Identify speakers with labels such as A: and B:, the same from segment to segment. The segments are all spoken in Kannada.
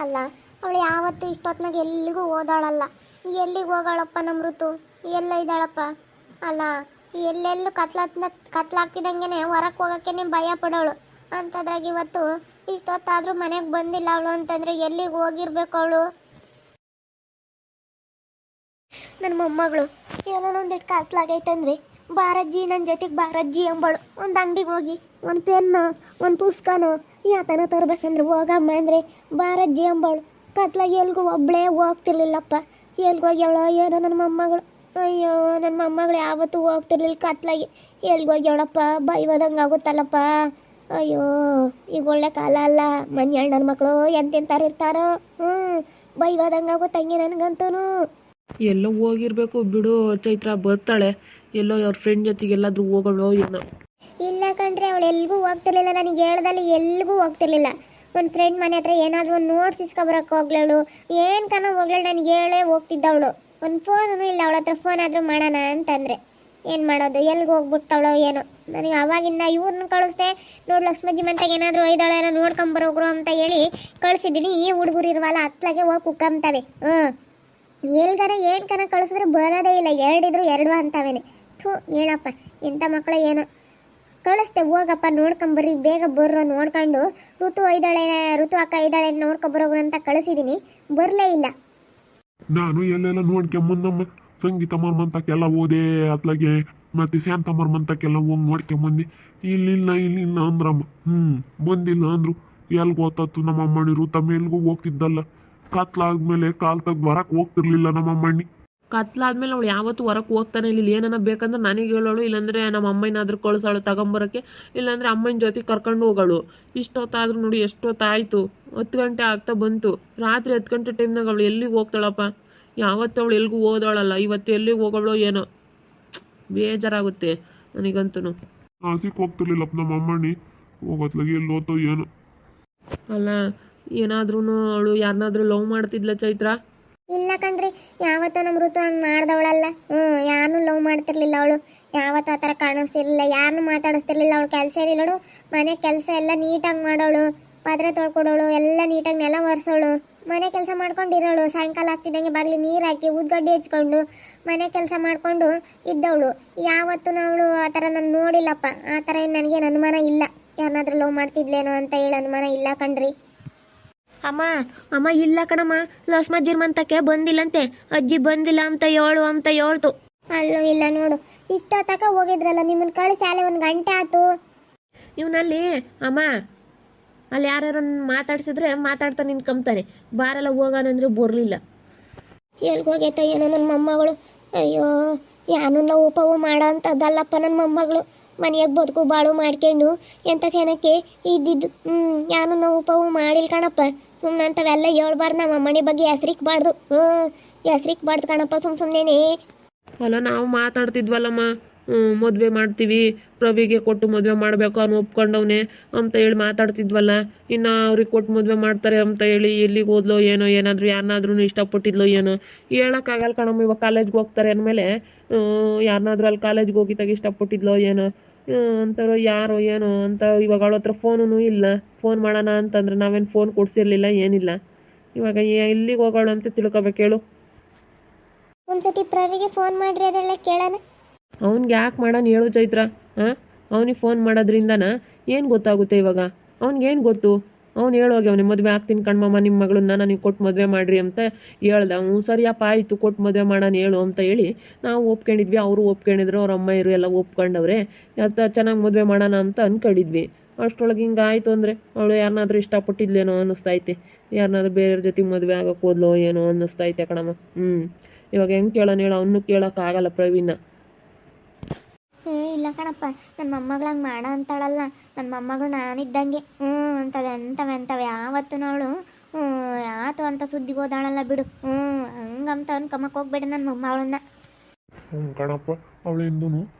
A: ಅಲ್ಲ, ಅವಳು ಯಾವತ್ತೂ ಇಷ್ಟೊತ್ನಾಗ ಎಲ್ಲಿಗೂ ಓದಾಳಲ್ಲ. ಎಲ್ಲಿಗೆ ಹೋಗಾಳಪ್ಪ ನಮ್ಮ ಋತು? ಎಲ್ಲ ಇದ್ದಾಳಪ್ಪ? ಅಲ್ಲ, ಎಲ್ಲೆಲ್ಲೂ ಕತ್ಲಾಗ್ತಿದ್ದಂಗೆ ಹೊರಕ್ಕೆ ಹೋಗೋಕ್ಕೆ ಭಯ ಪಡೋಳು. ಅಂಥದ್ರಾಗ ಇವತ್ತು ಇಷ್ಟೊತ್ತಾದರೂ ಮನೆಗೆ ಬಂದಿಲ್ಲ ಅವಳು ಅಂತಂದರೆ ಎಲ್ಲಿಗೆ ಹೋಗಿರ್ಬೇಕು ಅವಳು? ನನ್ನ ಮೊಮ್ಮಗಳು ಏನೋ ಒಂದಿಟ್ಟು ಕತ್ಲಾಗೈತಂದ್ರೆ ಬಾರಜ್ಜಿ ನನ್ನ ಜೊತೆಗೆ ಬಾರಜ್ಜಿ ಅಂಬಳು. ಒಂದು ಅಂಗಡಿಗೆ ಹೋಗಿ ಒಂದು ಪೆನ್ನು ಒಂದು ಪುಸ್ತಕನೋ ಯಾತನ ತರಬೇಕಂದ್ರೆ ಹೋಗಮ್ಮ ಅಂದರೆ ಬಾರಜ್ಜಿ ಅಂಬಳು. ಕತ್ಲಾಗಿ ಎಲ್ಗೂ ಒಬ್ಬಳೇ ಹೋಗ್ತಿರ್ಲಿಲ್ಲಪ್ಪ. ಎಲ್ಗೋಗಿ ಅವಳು ಏನೋ ನನ್ನ ಮೊಮ್ಮಗಳು. ಅಯ್ಯೋ, ನನ್ನ ಮೊಮ್ಮಗಳು ಯಾವತ್ತೂ ಹೋಗ್ತಿರ್ಲಿಲ್ಲ ಕತ್ಲಾಗಿ. ಎಲ್ಗೋಗಿ ಅವಳಪ್ಪ ಬೈವದಂಗೆ ಆಗುತ್ತಲ್ಲಪ್ಪ. ಅಯ್ಯೋ, ಈಗ ಒಳ್ಳೆ ಕಾಲ ಅಲ್ಲ. ಮನ್ಯಾಳ ನನ್ನ ಮಕ್ಕಳು ಎಂತೆಂಥವ್ರು ಇರ್ತಾರೋ. ಬೈವದಂಗೆ ಆಗುತ್ತಂಗೆ ನನಗಂತೂ.
B: ಎಲ್ಲೋ ಹೋಗಿರ್ಬೇಕು ಬಿಡು. ಚೈತ್ರ ಬರ್ತಾಳೆ. ಎಲ್ಲೋ ಅವ್ರ ಫ್ರೆಂಡ್ ಜೊತೆಗೆ ಎಲ್ಲಾದ್ರೂ ಹೋಗೋಳು ಏನೋ.
A: ಇಲ್ಲ ಕಣ್ರಿ, ಅವಳು ಎಲ್ಗೂ ಹೋಗ್ತಿರ್ಲಿಲ್ಲ. ನನಗೆ ಹೇಳ್ದಲ್ಲಿ ಎಲ್ಗೂ ಹೋಗ್ತಿರ್ಲಿಲ್ಲ. ಒಂದು ಫ್ರೆಂಡ್ ಮನೆ ಹತ್ರ ಏನಾದರೂ ಒಂದು ನೋಟ್ಸ್ ಇಸ್ಕೊಬರಕ್ಕೆ ಹೋಗ್ಲಳು, ಏನು ಕಣ ಹೋಗ್ಲಳು, ನನಗೆ ಹೇಳೇ ಹೋಗ್ತಿದ್ದವಳು. ಒಂದು ಫೋನೂ ಇಲ್ಲ ಅವಳ ಹತ್ರ. ಫೋನ್ ಆದರೂ ಮಾಡೋಣ ಅಂತಂದರೆ ಏನು ಮಾಡೋದು? ಎಲ್ಗೆ ಹೋಗ್ಬಿಟ್ಟವಳು ಏನೋ. ನನಗೆ ಅವಾಗಿಂದ ಇವ್ರನ್ನ ಕಳಿಸ್ದೆ. ನೋಡು ಲಕ್ಷ್ಮಜ್ಜಿ ಮಂತಾಗ ಏನಾದರೂ ಒಯ್ದಾಳೆ ಏನೋ ನೋಡ್ಕೊಂಬರೋಗ್ರು ಅಂತ ಹೇಳಿ ಕಳಿಸಿದ್ದೀನಿ. ಈ ಹುಡುಗರು ಇರುವಲ್ಲ ಹತ್ಲಾಗೆ ಹೋಗಿ ಕುಕ್ಕಂತವೆ. ಎಲ್ಗಾರ ಏನು ಕನ ಕಳಿಸಿದ್ರೆ ಬರೋದೇ ಇಲ್ಲ. ಎರಡಿದ್ರು ಎರಡು ಅಂತವೇನೆ. ಥೂ, ಹೇಳಪ್ಪ ಇಂಥ ಮಕ್ಕಳು ಏನೋ. ಕಳಿಸ್ದೆ, ಹೋಗಪ್ಪ ನೋಡ್ಕೊಂಬರ್ರಿ, ಬೇಗ ಬರ್ರೋ ನೋಡ್ಕೊಂಡು. ಋತು ಅಕ್ಕ ಇದ್ದಾಳೆ ನೋಡ್ಕೊಬರೋಗ್ರು ಅಂತ ಕಳಿಸಿದ್ದೀನಿ. ಬರಲೇ ಇಲ್ಲ.
C: ನಾನು ಎಲ್ಲೆಲ್ಲ ನೋಡ್ಕೊಂಬಂದಮ್ಮ. ಸಂಗೀತ ಮರ್ಮಂತಕ್ಕೆಲ್ಲ ಓದೆ ಅತ್ಲಾಗೆ, ಮತ್ತೆ ಶಾಂತಮ್ಮರ ಮಂತಕ್ಕೆಲ್ಲ ಹೋಗಿ ನೋಡ್ಕೊಂಬಂದು ಇಲ್ಲಿಲ್ಲ ಅಂದ್ರಮ್ಮ. ಬಂದಿಲ್ಲ ಅಂದ್ರು. ಎಲ್ಗೆ ಓದ್ತತ್ತು ನಮ್ಮ ಅಮ್ಮಣ್ಣಿ. ಋತಮ್ಮ ಎಲ್ಗೂ ಹೋಗ್ತಿದ್ದಲ್ಲ. ಕತ್ಲಾದ್ಮೇಲೆ ಕಾಲ್ ತೆಗ್ದು ಹೊರಕ್ಕೆ ಹೋಗ್ತಿರ್ಲಿಲ್ಲ ನಮ್ಮ ಅಮ್ಮಣ್ಣಿ.
B: ಕತ್ಲಾದ್ಮೇಲೆ ಅವಳು ಯಾವತ್ತೂ ಹೊರಕ್ಕೆ ಹೋಗ್ತಾನೆ ಇಲ್ಲ. ಏನನ್ನ ಬೇಕಂದ್ರೆ ನನಗೆ ಹೇಳೋಳು, ಇಲ್ಲಾಂದ್ರೆ ನಮ್ಮ ಅಮ್ಮನಾದ್ರೂ ಕಳಿಸೋಳು ತಗೊಂಬರೋಕ್ಕೆ, ಇಲ್ಲಾಂದ್ರೆ ಅಮ್ಮನ ಜೊತೆ ಕರ್ಕೊಂಡು ಹೋಗೋಳು. ಇಷ್ಟೊತ್ತಾದ್ರೂ ನೋಡಿ ಎಷ್ಟೊತ್ತಾಯಿತು. 10 ಗಂಟೆ ಆಗ್ತಾ ಬಂತು. ರಾತ್ರಿ 10 ಗಂಟೆ ಟೈಮ್ನಾಗ ಅವಳು ಎಲ್ಲಿಗೆ ಹೋಗ್ತಾಳಪ್ಪ? ಯಾವತ್ತೂ ಅವಳು ಎಲ್ಗೂ ಓದೋಳಲ್ಲ. ಇವತ್ತು ಎಲ್ಲಿಗೆ ಹೋಗೋಳು ಏನೋ. ಬೇಜಾರಾಗುತ್ತೆ ನನಗಂತೂ.
C: ಆಸಿಕ್ ಹೋಗ್ತಿರ್ಲಿಲ್ಲಪ್ಪ ನಮ್ಮ ಅಮ್ಮಣ್ಣಿ. ಹೋಗೋತ್ಲಾಗೆ ಎಲ್ಲಿ ಓದ್ತೋ ಏನೋ.
B: ಅಲ್ಲ, ಏನಾದ್ರೂ ಅವಳು ಯಾರನ್ನಾದ್ರೂ ಲವ್ ಮಾಡ್ತಿದ್ಲ ಚೈತ್ರ?
A: ಇಲ್ಲ ಕಣ್ರಿ, ಯಾವತ್ತೂ ನಮ್ಮ ಋತು ಹಂಗೆ ಮಾಡ್ದವಳಲ್ಲ. ಯಾರನ್ನೂ ಲವ್ ಮಾಡ್ತಿರ್ಲಿಲ್ಲ ಅವಳು. ಯಾವತ್ತೂ ಆ ಥರ ಕಾಣಿಸ್ತಿರ್ಲಿಲ್ಲ, ಯಾರನ್ನೂ ಮಾತಾಡಿಸ್ತಿರ್ಲಿಲ್ಲ. ಅವಳು ಕೆಲಸ ಇರಲಿಲ್ಲೋಳು. ಮನೆ ಕೆಲಸ ಎಲ್ಲ ನೀಟಾಗಿ ಮಾಡೋಳು. ಪಾತ್ರೆ ತೊಳ್ಕೊಡೋಳು, ಎಲ್ಲ ನೀಟಾಗಿ ನೆಲ ಒರೆಸೋಳು. ಮನೆ ಕೆಲಸ ಮಾಡ್ಕೊಂಡಿರೋಳು. ಸಾಯಂಕಾಲ ಆಗ್ತಿದ್ದಂಗೆ ಬಾಗಿಲಿ ನೀರು ಹಾಕಿ ಉದ್ಗಡ್ಡಿ ಹಚ್ಕೊಂಡು ಮನೆ ಕೆಲಸ ಮಾಡಿಕೊಂಡು ಇದ್ದವಳು. ಯಾವತ್ತೂ ಅವಳು ಆ ಥರ ನಾನು ನೋಡಿಲ್ಲಪ್ಪ. ಆ ಥರ ಏನು ನನಗೇನು ಅನುಮಾನ ಇಲ್ಲ. ಯಾರನ್ನಾದ್ರೂ ಲವ್ ಮಾಡ್ತಿದ್ಲೇನೋ ಅಂತ ಹೇಳಿ ಅನುಮಾನ ಇಲ್ಲ ಕಣ್ರಿ.
D: ಅಮ್ಮ ಇಲ್ಲ ಕಣಮ್ಮ, ಲಕ್ಷ್ಮಜ್ಜಿರ್ ಮಂತಕ್ಕೆ ಬಂದಿಲ್ಲಂತೆ. ಅಜ್ಜಿ ಬಂದಿಲ್ಲ ಅಂತ ಹೇಳ್ತು.
A: ಅಲ್ಲೂ ಇಲ್ಲ ನೋಡು. ಇಷ್ಟೊತ್ತಕ ಹೋಗಿದ್ರಲ್ಲ, ನಿಮ್ಮನ್ನ ಕಳಿಸಿ ಅಲ್ಲೇ 1 ಗಂಟೆ ಆಯ್ತು.
D: ಇವನಲ್ಲಿ ಅಮ್ಮ ಅಲ್ಲಿ ಯಾರು ಮಾತಾಡ್ಸಿದ್ರೆ ಮಾತಾಡ್ತಾ ನಿನ್ಕೊಂತಾರೆ. ಬಾರೆಲ್ಲ ಹೋಗೋಣಂದ್ರೆ ಬರಲಿಲ್ಲ.
A: ಎಲ್ಗೋಗೈತ ಏನೋ ನನ್ನ ಮೊಮ್ಮಗಳು. ಅಯ್ಯೋ, ಯಾನು ನಾವು ಉಪವು ಮಾಡೋ ಅಂಥದ್ದಲ್ಲಪ್ಪ ನನ್ನ ಮೊಮ್ಮಗಳು. ಮನೆಯಾಗ ಬದುಕು ಬಾಳು ಮಾಡ್ಕೊಂಡು ಎಂಥ ಜನಕ್ಕೆ ಇದ್ದಿದ್ದು. ಯಾನು ನಾವು ಉಪವು ಮಾಡಿಲ್ ಕಣಪ್ಪ. ಸುಮ್ಮನೆ ಅಂಥವೆಲ್ಲ ಹೇಳ್ಬಾರ್ದು. ನಮ್ಮ ಅಮ್ಮನಿ ಬಗ್ಗೆ ಹೆಸ್ರಿಕ್ಬಾರ್ದು. ಹೆಸ್ರಿಕ್ಬಾರ್ದು ಕಣಪ್ಪ ಸುಮ್ಮನೆ.
B: ಅಲ್ಲ, ನಾವು ಮಾತಾಡ್ತಿದ್ವಲ್ಲಮ್ಮ, ಮದುವೆ ಮಾಡ್ತೀವಿ, ಪ್ರವಿಗೆ ಕೊಟ್ಟು ಮದುವೆ ಮಾಡಬೇಕು ಅವನು ಒಪ್ಕೊಂಡವನೇ ಅಂತ ಹೇಳಿ ಮಾತಾಡ್ತಿದ್ವಲ್ಲ. ಇನ್ನು ಅವ್ರಿಗೆ ಕೊಟ್ಟು ಮದುವೆ ಮಾಡ್ತಾರೆ ಅಂತ ಹೇಳಿ ಎಲ್ಲಿಗೆ ಹೋದ್ಲೋ ಏನೋ, ಏನಾದರೂ ಯಾರನ್ನಾದ್ರೂ ಇಷ್ಟಪಟ್ಟಿದ್ಲೋ ಏನೋ ಹೇಳೋಕ್ಕಾಗಲ್ಲ ಕಣಮ್ಮ. ಇವಾಗ ಕಾಲೇಜ್ಗೆ ಹೋಗ್ತಾರೆ ಅಂದಮೇಲೆ ಯಾರನ್ನಾದ್ರೂ ಅಲ್ಲಿ ಕಾಲೇಜ್ಗೆ ಹೋಗಿದ್ದಾಗ ಇಷ್ಟಪಟ್ಟಿದ್ಲೋ ಏನೋ ಅಂತಾರೋ ಯಾರೋ ಏನೋ ಅಂತ. ಇವಾಗ ಅವಳ ಹತ್ರ ಫೋನೂ ಇಲ್ಲ. ಫೋನ್ ಮಾಡೋಣ ಅಂತಂದ್ರೆ ನಾವೇನು ಫೋನ್ ಕೊಡಿಸಿರ್ಲಿಲ್ಲ, ಏನಿಲ್ಲ. ಇವಾಗ ಎಲ್ಲಿಗೆ ಹೋಗೋಳು ಅಂತ ತಿಳ್ಕೊಬೇಕು ಹೇಳು.
A: ಒಂದ್ಸತಿ ಪ್ರವಿಗೆ ಫೋನ್ ಮಾಡ್ರಿ, ಅದೆಲ್ಲ ಕೇಳೋಣ.
B: ಅವ್ನಿಗೆ ಯಾಕೆ ಮಾಡೋಣ ಹೇಳು ಚೈತ್ರ? ಅವ್ನಿಗೆ ಫೋನ್ ಮಾಡೋದ್ರಿಂದನ ಏನು ಗೊತ್ತಾಗುತ್ತೆ ಇವಾಗ? ಅವ್ನಿಗೇನು ಗೊತ್ತು? ಅವ್ನು ಹೇಳೋಗಿ ಅವನಿಗೆ ಮದುವೆ ಆಗ್ತೀನಿ ಕಣ್ಮಮ್ಮ, ನಿಮ್ಮ ಮಗಳನ್ನ ನನಗೆ ಕೊಟ್ಟು ಮದುವೆ ಮಾಡಿರಿ ಅಂತ ಹೇಳ್ದ. ಸರಿಯಪ್ಪ ಆಯಿತು, ಕೊಟ್ಟು ಮದುವೆ ಮಾಡೋಣ ಹೇಳು ಅಂತ ಹೇಳಿ ನಾವು ಒಪ್ಕೊಂಡಿದ್ವಿ. ಅವರು ಒಪ್ಕೊಂಡಿದ್ರು, ಅವ್ರ ಅಮ್ಮಯ್ಯರು ಎಲ್ಲ ಒಪ್ಕೊಂಡವ್ರೆ. ಚೆನ್ನಾಗಿ ಮದುವೆ ಮಾಡೋಣ ಅಂತ ಅಂದ್ಕೊಂಡಿದ್ವಿ. ಅಷ್ಟರೊಳಗೆ ಹಿಂಗೆ ಆಯಿತು ಅಂದರೆ ಅವಳು ಯಾರನ್ನಾದ್ರೂ ಇಷ್ಟಪಟ್ಟಿದ್ಲೇನೋ ಅನ್ನಿಸ್ತೈತೆ. ಯಾರನ್ನಾದ್ರೂ ಬೇರೆಯವ್ರ ಜೊತೆಗೆ ಮದುವೆ ಆಗೋಕ್ಕೆ ಹೋದ್ಲೋ ಏನೋ ಅನ್ನಿಸ್ತೈತೆ ಕಣಮ್ಮ. ಇವಾಗ ಹೆಂಗೆ ಕೇಳೋಣ ಹೇಳು? ಅವನು ಕೇಳೋಕ್ಕಾಗಲ್ಲ ಪ್ರವೀಣ.
A: ಇಲ್ಲ ಕಣಪ್ಪ, ನನ್ನ ಮೊಮ್ಮಗಳಂಗೆ ಮಾಡೋ ಅಂತಾಳಲ್ಲ. ನನ್ನ ಮೊಮ್ಮಗಳು ನಾನಿದ್ದಂಗೆ ಅಂತವೆ ಯಾವತ್ತು ಅವಳು ಆತು ಅಂತ ಸುದ್ದಿಗೆ ಹೋದಾಳಲ್ಲ ಬಿಡು. ಹಂಗಂತ ಅನ್ಕಮ್ಮಕ್ಕೆ ಹೋಗ್ಬೇಡ ನನ್ನ ಮೊಮ್ಮಗಳನ್ನ.
C: ಕಣಪ್ಪ, ಅವಳಿಂದೂ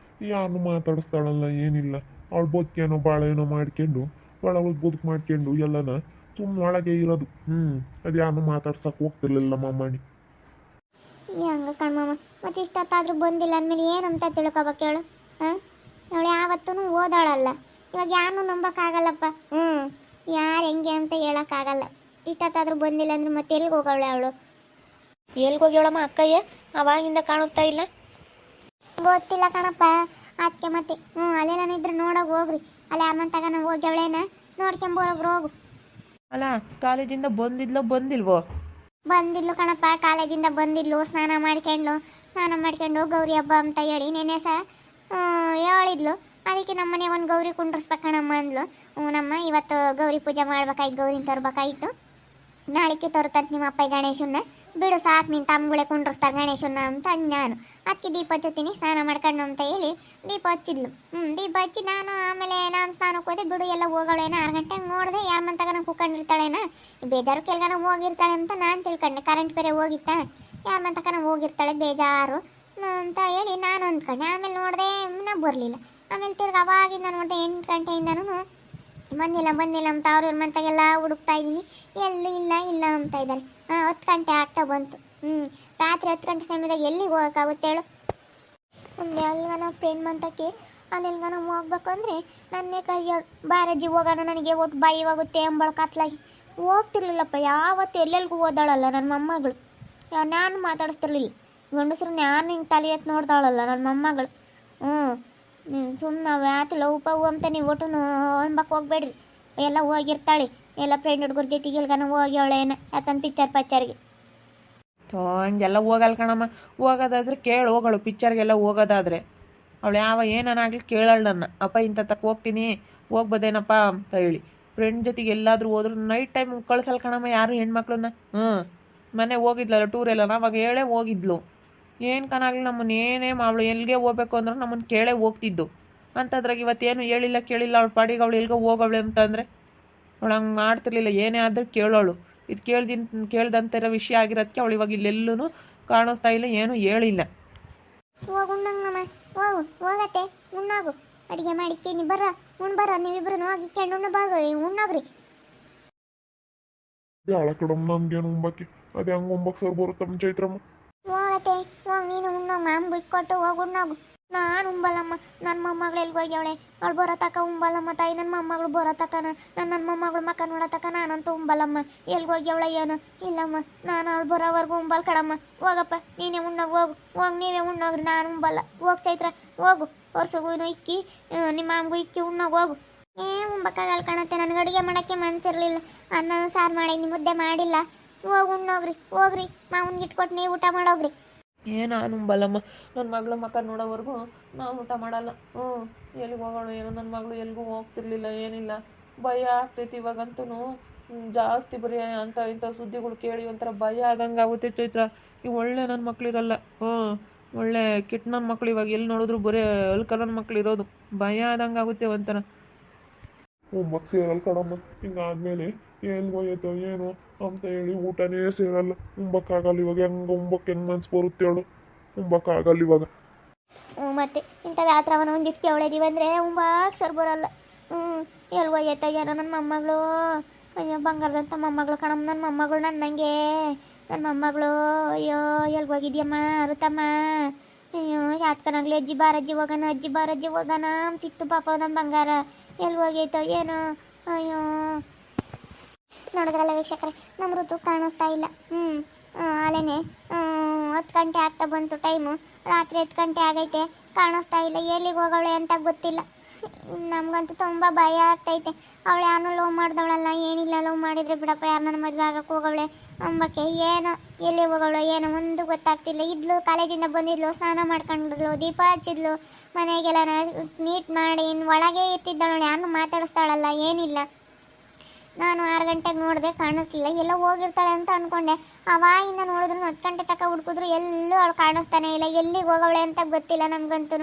C: ಯಾರನ್ನು ಮಾತಾಡಿಸ್ತಾಳಲ್ಲ, ಏನಿಲ್ಲ. ಅವಳು ಬದುಕೇನೋ ಬಾಳೇನೋ ಮಾಡ್ಕೊಂಡು ಒಳಗೆ ಬದುಕು ಮಾಡ್ಕೊಂಡು ಎಲ್ಲನ ಸುಮ್ಮನೆ ಒಳಗೆ ಇರೋದು. ಅದು ಯಾರನ್ನು ಮಾತಾಡ್ಸಕ್ಕೆ ಹೋಗ್ತಿರ್ಲಿಲ್ಲ ಮಮ್ಮಣ್ಣಿ.
A: ಹಂಗ ಕಣ್ಮಮ್ಮ. ಮತ್ತೆ ಇಷ್ಟೊತ್ತಾದ್ರೂ ಬಂದಿಲ್ಲ ಅಂದಮೇಲೆ ಏನಂತ ತಿಳ್ಕೊಬೇಕು ಹೇಳು? ಅವಳು ಯಾವತ್ತೂ ಓದಾಳಲ್ಲ. ಇವಾಗ ಯಾರನ್ನೂ ನಂಬಕ್ಕಾಗಲ್ಲಪ್ಪ. ಯಾರು ಹೆಂಗೆ ಅಂತ ಹೇಳೋಕ್ಕಾಗಲ್ಲ. ಇಷ್ಟೊತ್ತಾದ್ರೂ ಬಂದಿಲ್ಲ ಅಂದ್ರೆ ಮತ್ತೆ ಎಲ್ಲಿಗೆ ಹೋಗವಳೆ ಅವಳು?
D: ಎಲ್ಗೆ ಹೋಗ್ಯವಳಮ್ಮ ಅಕ್ಕಯ್ಯ? ಅವಾಗಿಂದ ಕಾಣಿಸ್ತಾ ಇಲ್ಲ.
A: ಗೊತ್ತಿಲ್ಲ ಕಣಪ್ಪ. ಅದಕ್ಕೆ ಮತ್ತೆ ಅಲ್ಲೆಲ್ಲ ಇದ್ರೆ ನೋಡೋಕೆ ಹೋಗ್ರಿ. ಅಲ್ಲಿ ಯಾರನ್ನ ತಗ ನಾವು ಹೋಗ್ಯವಳೇನ ನೋಡ್ಕೊಂಬೋಗ್ರು ಹೋಗು.
B: ಅಲ್ಲ ಕಾಲೇಜಿಂದ ಬಂದಿಲ್ವೋ?
A: ಬಂದಿದ್ಲು ಕಣಪ್ಪ, ಕಾಲೇಜಿಂದ ಬಂದಿದ್ಲು. ಸ್ನಾನ ಮಾಡ್ಕೊಂಡು ಗೌರಿ ಹಬ್ಬ ಅಂತ ಹೇಳಿ ನೆನೆ ಹೇಳಿದ್ಲು. ಅದಕ್ಕೆ ನಮ್ಮನೆ ಒಂದು ಗೌರಿ ಕುಂಡ್ರಿಸ್ಬೇಕಣಮ್ಮ ಅಂದ್ಲು. ನಮ್ಮ ಇವತ್ತು ಗೌರಿ ಪೂಜೆ ಮಾಡ್ಬೇಕಾಯ್ತು, ಗೌರಿನ ತರ್ಬೇಕಾಯ್ತು. ನಾಳಿಕೆ ತರುತ್ತಂತ ನಿಮ್ಮ ಅಪ್ಪ ಗಣೇಶನ್ನ. ಬಿಡು ಸಾಕು, ನಿನ್ನ ತಮ್ಮಗಳೇ ಕುಂಡ್ರಿಸ್ತಾರೆ ಗಣೇಶನ್ನ ಅಂತ ನಾನು. ಅದಕ್ಕೆ ದೀಪ ಹಚ್ಚುತ್ತೀನಿ, ಸ್ನಾನ ಮಾಡ್ಕೊಂಡು ಅಂತ ಹೇಳಿ ದೀಪ ಹಚ್ಚಿದ್ಲು. ದೀಪ ಹಚ್ಚಿ ಆಮೇಲೆ ನಾನು ಸ್ನಾನಕ್ಕೆ ಹೋದೆ. ಬಿಡು ಎಲ್ಲ ಹೋಗೋಳೇನ 6 ಗಂಟೆಗೆ ನೋಡಿದೆ. ಯಾರ ಮಂತಾಗ ಕೂತ್ಕೊಂಡಿರ್ತಾಳೇನ, ಬೇಜಾರು ಕೆಲ್ಗಾನ ಹೋಗಿರ್ತಾಳೆ ಅಂತ ನಾನು ತಿಳ್ಕೊಂಡೆ. ಕರೆಂಟ್ ಬೇರೆ ಹೋಗಿತ್ತ, ಯಾರ ಮಂತಕ ಹೋಗಿರ್ತಾಳೆ ಬೇಜಾರು ಅಂತ ಹೇಳಿ ನಾನು ಅಂದ್ಕೊಂಡೆ. ಆಮೇಲೆ ನೋಡಿದೆ ಬರಲಿಲ್ಲ. ಆಮೇಲೆ ತಿರ್ಗಿ ಅವಾಗಿಂದ ನೋಡಿದೆ 8 ಗಂಟೆಯಿಂದನೂ ಬಂದಿಲ್ಲ ಅಂತ ಅವ್ರ ಮಂತಾಗೆಲ್ಲ ಹುಡುಕ್ತಾ ಇದ್ದೀನಿ. ಎಲ್ಲೂ ಇಲ್ಲ ಅಂತ ಇದ್ದಾರೆ. 10 ಗಂಟೆ ಆಗ್ತಾ ಬಂತು. ರಾತ್ರಿ 10 ಗಂಟೆ ಸಮಯದಾಗ ಎಲ್ಲಿಗೆ ಹೋಗೋಕ್ಕಾಗುತ್ತೆ ಹೇಳು? ಒಂದು ಎಲ್ಗನ ಫ್ರೆಂಡ್ ಮಂತಕ್ಕೆ ಅಲ್ಲೆಲ್ಗನ ಹೋಗ್ಬೇಕು ಅಂದರೆ ನನ್ನೇ ಕೈಗೆ ಬಾರಜ್ಜಿ ಹೋಗೋಣ, ನನಗೆ ಒಟ್ಟು ಬಾಯಿವಾಗುತ್ತೆ ಎಂಬಳ ಕತ್ಲಾಗಿ ಹೋಗ್ತಿರ್ಲಿಲ್ಲಪ್ಪ. ಯಾವತ್ತು ಎಲ್ಲೆಲ್ಗೂ ಓದಾಳಲ್ಲ ನನ್ನ ಮೊಮ್ಮಗಳು. ನಾನು ಮಾತಾಡಿಸ್ತಿರ್ಲಿಲ್ಲ. ಗಂಡಸ್ರನ್ನ ಯಾರು ಹಿಂಗೆ ತಲೆ ಎತ್ತು ನೋಡ್ದಾಳಲ್ಲ ನನ್ನ ಮೊಮ್ಮಗಳು. ಸುಮ್ಮನೆ ವ್ಯಾತಿಲ್ಲ ಉಪವು ಅಂತ ನೀವು ಒಟ್ಟು ಅನ್ಬಕ್ಕೆ ಹೋಗ್ಬೇಡ್ರಿ. ಎಲ್ಲ ಹೋಗಿರ್ತಾಳೆ, ಎಲ್ಲ ಫ್ರೆಂಡ್ ಹುಡುಗರ ಜೊತೆಗೆ ಎಲ್ಗನ ಹೋಗ್ಯವಳೇನ ಯಾಕಂದು ಪಿಕ್ಚರ್ಗೆ.
B: ಹಂಗೆಲ್ಲ ಹೋಗಲ್ಲ ಕಣಮ್ಮ. ಹೋಗೋದಾದ್ರೆ ಕೇಳಿ ಹೋಗಳು. ಪಿಕ್ಚರ್ಗೆಲ್ಲ ಹೋಗೋದಾದ್ರೆ ಅವಳು ಏನಾಗಲಿ ಕೇಳೋಳು ನನ್ನ. ಅಪ್ಪ ಇಂಥ ತಕ್ಕ ಹೋಗ್ತೀನಿ, ಹೋಗ್ಬೋದೇನಪ್ಪ ಅಂತ ಹೇಳಿ. ಫ್ರೆಂಡ್ ಜೊತೆಗೆ ಎಲ್ಲಾದರೂ ಹೋದ್ರು ನೈಟ್ ಟೈಮ್ ಕಳ್ಸಲ್ಲ ಕಣಮ್ಮ ಯಾರು ಹೆಣ್ಮಕ್ಳನ್ನ. ಮನೆ ಹೋಗಿದ್ಲಲ್ಲ ಟೂರೆಲ್ಲ, ಅವಾಗ ಹೇಳೇ ಹೋಗಿದ್ಲು. ಏನು ಕನಾಗಲಿ ನಮ್ಮನ್ನು ಏನೇ ಅವಳು ಎಲ್ಲಿಗೆ ಹೋಗ್ಬೇಕು ಅಂದ್ರೆ ನಮ್ಮನ್ನು ಕೇಳೇ ಹೋಗ್ತಿದ್ದು. ಅಂಥದ್ರಾಗ ಇವತ್ತೇನು ಹೇಳಿಲ್ಲ ಕೇಳಿಲ್ಲ ಅವಳು ಪಾಡಿಗೆ ಅವಳು ಎಲ್ಗೋ ಹೋಗವಳೆ ಅಂತಂದರೆ ಅವಳು ಹಂಗೆ ಮಾಡ್ತಿರ್ಲಿಲ್ಲ. ಏನೇ ಆದರೂ ಕೇಳೋಳು. ಇದು ಕೇಳ್ದಂತಿರೋ ವಿಷಯ ಆಗಿರೋದಕ್ಕೆ ಅವಳು ಇವಾಗ ಇಲ್ಲೆಲ್ಲೂ ಕಾಣಿಸ್ತಾ ಇಲ್ಲ, ಏನೂ ಹೇಳಿಲ್ಲ.
A: ಹೋಗುಣ್ಣಂಗಮ್ಮ, ಹೋಗತ್ತೆ ಉಣ್ಣಾಗು. ಅಡುಗೆ ಮಾಡಿಕ್ಕೇನಿ ಬರ ನೀವಿಬ್ರು ಹೋಗಿಕೊಂಡು ಉಣ್ಣೋಗ್ರಿ.
C: ಬ್ಯಾಳ ಕಡಮ್ ನಮ್ಗೇನು ಉಂಬಕ್ಕೆ, ಅದೇ ಹಂಗೆ ಉಂಬಕ್ಕೆ ಸರ್ ಬರುತ್ತಮ್ಮ ಚೈತ್ರಮ್ಮ.
A: ಹೋಗತ್ತೆ ನೀನು ಉಣ್ಣೋಮ್ಮ, ಬಿಟ್ಕೊಟ್ಟು ಉಣ್ಣೋಗು. ನಾನು ಉಂಬಲ್ಲಮ್ಮ. ನನ್ನ ಮೊಮ್ಮಗಳು ಎಲ್ಗೆ ಹೋಗ್ಯವಳೆ, ಅವಳು ಬರೋ ತಕ ಉಂಬಲ್ಲಮ್ಮ ತಾಯಿ. ನನ್ನ ಮೊಮ್ಮಗಳು ಬರೋ ತಕನ ನನ್ನ ಮೊಮ್ಮಗಳು ಮಕ್ಕ ನೋಡೋ ತಕ ನಾನಂತೂ ಉಂಬಲ್ಲಮ್ಮ. ಎಲ್ಗೆ ಹೋಗ್ಯವಳ ಏನು ಇಲ್ಲಮ್ಮ. ನಾನು ಅವಳು ಬರೋವರೆಗೂ ಉಂಬಲ್ ಕಡಮ್ಮ. ಹೋಗಪ್ಪ ನೀನೇ ಹೋಗು ನೀವೇ ಉಣ್ಣೋಗ್ರಿ, ನಾನು ಉಂಬಲ್ಲ. ಹೋಗಿ ಚೈತ್ರ ಹೋಗು. ವರ್ಷಗೂ ಇಕ್ಕಿ ನಿಮ್ಮ ಅಮ್ಮಗೂ ಇಕ್ಕಿ ಹೋಗು. ಉಂಬಕ್ಕಾಗಲ್ಲ ಕಾಣತ್ತೆ. ನನಗೆ ಅಡುಗೆ ಮಾಡೋಕ್ಕೆ ಮನಸ್ಸಿರಲಿಲ್ಲ. ಅನ್ನ ಸಾರು ಮಾಡಿ ಮುದ್ದೆ ಮಾಡಿಲ್ಲ. ಉಣ್ಣೋಗ್ರಿ ಹೋಗ್ರಿ. ಮಾವನ್ಗೆ ಇಟ್ಕೊಟ್ಟು ನೀವು ಊಟ ಮಾಡೋಗ್ರಿ.
B: ನಾನು ಉಂಬಲ್ಲಮ್ಮ. ನನ್ನ ಮಗಳು ಮಕ್ಕ ನೋಡೋವರೆಗೂ ನಾವು ಊಟ ಮಾಡಲ್ಲ. ಎಲ್ಲಿಗೆ ಹೋಗೋಣ ಏನೋ. ನನ್ನ ಮಗಳು ಎಲ್ಲಿಗೂ ಹೋಗ್ತಿರ್ಲಿಲ್ಲ, ಏನಿಲ್ಲ. ಭಯ ಆಗ್ತೈತಿ ಇವಾಗಂತೂ. ಜಾಸ್ತಿ ಬರೀ ಅಂತ ಇಂಥ ಸುದ್ದಿಗಳು ಕೇಳಿ ಒಂಥರ ಭಯ ಆದಂಗೆ ಆಗುತ್ತೆ ಚೈತ್ರ. ಈಗ ಒಳ್ಳೆ ನನ್ನ ಮಕ್ಳಿರಲ್ಲ. ಒಳ್ಳೆ ಕೆಟ್ಟ ನನ್ನ ಮಕ್ಳು ಇವಾಗ ಎಲ್ಲಿ ನೋಡಿದ್ರು ಬರೀ ಅಲ್ಕಲ್ಲನ ಮಕ್ಳು ಇರೋದು. ಭಯ ಆದಂಗೆ ಆಗುತ್ತೆ ಒಂಥರ.
C: ಉಂಬಕ್ಕೆ ಸೇರಲ್ಲ ಕಡಮ್ಮ. ಹಿಂಗಾದ್ಮೇಲೆ ಎಲ್ಲಿ ಹೋಯ್ತೋ ಏನು ಅಂತ ಹೇಳಿ ಊಟನೇ ಸೇರಲ್ಲ. ಉಂಬಕ್ಕಾಗಲ್ಲ ಇವಾಗ. ಹೆಂಗೆ ಮನ್ಸು ಬರುತ್ತೆ ಹೇಳು? ಉಂಬಕ್ಕಾಗಲ್ಲ ಇವಾಗ.
A: ಮತ್ತೆ ಇಂಥ ವ್ಯಾತ್ರವನ್ನ ಒಂದು ಇಟ್ಕೆ ಅವಳೆದೀವಂದರೆ ಉಂಬಾಕ್ ಸರ್ ಬರೋಲ್ಲ. ಎಲ್ಲಿ ಹೋಯ್ತ ಏನೋ ನನ್ನ ಮೊಮ್ಮಗಳು. ಅಯ್ಯೋ ಬಂಗಾರದಂಥ ಮೊಮ್ಮಗಳು ಕಣಮ್ಮ ನನ್ನ ಮೊಮ್ಮಗಳು. ನನ್ನ ಮೊಮ್ಮಗಳು. ಅಯ್ಯೋ ಎಲ್ಲಿ ಹೋಗಿದ್ಯಮ್ಮ ಅರುತಮ್ಮ? ಅಯ್ಯೋ ಯಾತ್ಕನಾಗ್ಲಿ ಅಜ್ಜಿ ಬಾರಜ್ಜಿ ಹೋಗೋಣ ಅಂತಿತ್ತು ಪಾಪ ನನ್ನ ಬಂಗಾರ. ಎಲ್ಲಿ ಹೋಗೈತೋ ಏನೋ. ಅಯ್ಯೋ ನೋಡಿದ್ರಲ್ಲ ವೀಕ್ಷಕರೇ, ನಮ್ಮ ಋತು ಕಾಣಿಸ್ತಾ ಇಲ್ಲ. ಅಲ್ಲೇನೆ 10 ಗಂಟೆ ಆಗ್ತಾ ಬಂತು ಟೈಮು. ರಾತ್ರಿ 10 ಗಂಟೆ ಆಗೈತೆ, ಕಾಣಿಸ್ತಾ ಇಲ್ಲ. ಎಲ್ಲಿಗೆ ಹೋಗವಳೆ ಅಂತ ಗೊತ್ತಿಲ್ಲ. ನಮಗಂತೂ ತುಂಬ ಭಯ ಆಗ್ತೈತೆ. ಅವಳು ಯಾರನ್ನೂ ಲವ್ ಮಾಡ್ದವಳಲ್ಲ, ಏನಿಲ್ಲ. ಲವ್ ಮಾಡಿದರೆ ಬಿಡಪ್ಪ, ಯಾರು ನನ್ನ ಮದುವೆ ಆಗಕ್ಕೆ ಹೋಗವಳೆ ಅಂಬಕ್ಕೆ. ಏನೋ ಎಲ್ಲಿ ಹೋಗವಳು ಏನೋ ಒಂದು ಗೊತ್ತಾಗ್ತಿಲ್ಲ. ಇದ್ಲು ಕಾಲೇಜಿಂದ ಬಂದಿದ್ಲು, ಸ್ನಾನ ಮಾಡ್ಕೊಂಡ್ಲು, ದೀಪ ಹಚ್ಚಿದ್ಲು, ಮನೆಗೆಲ್ಲ ನೀಟ್ ಮಾಡಿ ಒಳಗೆ ಇರ್ತಿದ್ದವಳು. ಯಾರನ್ನೂ ಮಾತಾಡಿಸ್ತಾಳಲ್ಲ, ಏನಿಲ್ಲ. ನಾನು 6 ಗಂಟೆಗೆ ನೋಡಿದೆ, ಕಾಣಿಸ್ಲಿಲ್ಲ. ಎಲ್ಲ ಹೋಗಿರ್ತಾಳೆ ಅಂತ ಅಂದ್ಕೊಂಡೆ. ಅವಾಗಿಂದ ನೋಡಿದ್ರು 10 ಗಂಟೆ ತನಕ ಹುಡುಕಿದ್ರು ಎಲ್ಲೂ ಅವಳು ಕಾಣಿಸ್ತಾನೆ ಇಲ್ಲ. ಎಲ್ಲಿಗೆ ಹೋಗವಳೆ ಅಂತ ಗೊತ್ತಿಲ್ಲ. ನಮಗಂತೂ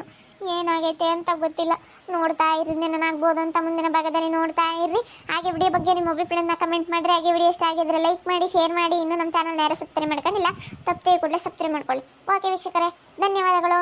A: ಏನಾಗೈತೆ ಅಂತ ಗೊತ್ತಿಲ್ಲ. ನೋಡ್ತಾ ಇರ್ರಿ, ಏನಾಗ್ಬೋದು ಅಂತ ಮುಂದಿನ ಭಾಗದಲ್ಲಿ ನೋಡ್ತಾ ಇರ್ರಿ. ಹಾಗೆ ವಿಡಿಯೋ ಬಗ್ಗೆ ನಿಮ್ಮ ಅಭಿಪ್ರಾಯನ ಕಮೆಂಟ್ ಮಾಡಿರಿ. ಹಾಗೆ ವಿಡಿಯೋ ಇಷ್ಟ ಆಗಿದ್ರೆ ಲೈಕ್ ಮಾಡಿ, ಶೇರ್ ಮಾಡಿ. ಇನ್ನೂ ನಮ್ಮ ಚಾನಲ್ ಯಾರು ಸಬ್ಸ್ಕ್ರೈಬ್ ಮಾಡ್ಕೊಂಡಿಲ್ಲ, ತಪ್ಪದೆ ಕೂಡಲೇ ಸಬ್ಸ್ಕ್ರೈಬ್ ಮಾಡ್ಕೊಳ್ಳಿ. ಓಕೆ ವೀಕ್ಷಕರೇ, ಧನ್ಯವಾದಗಳು.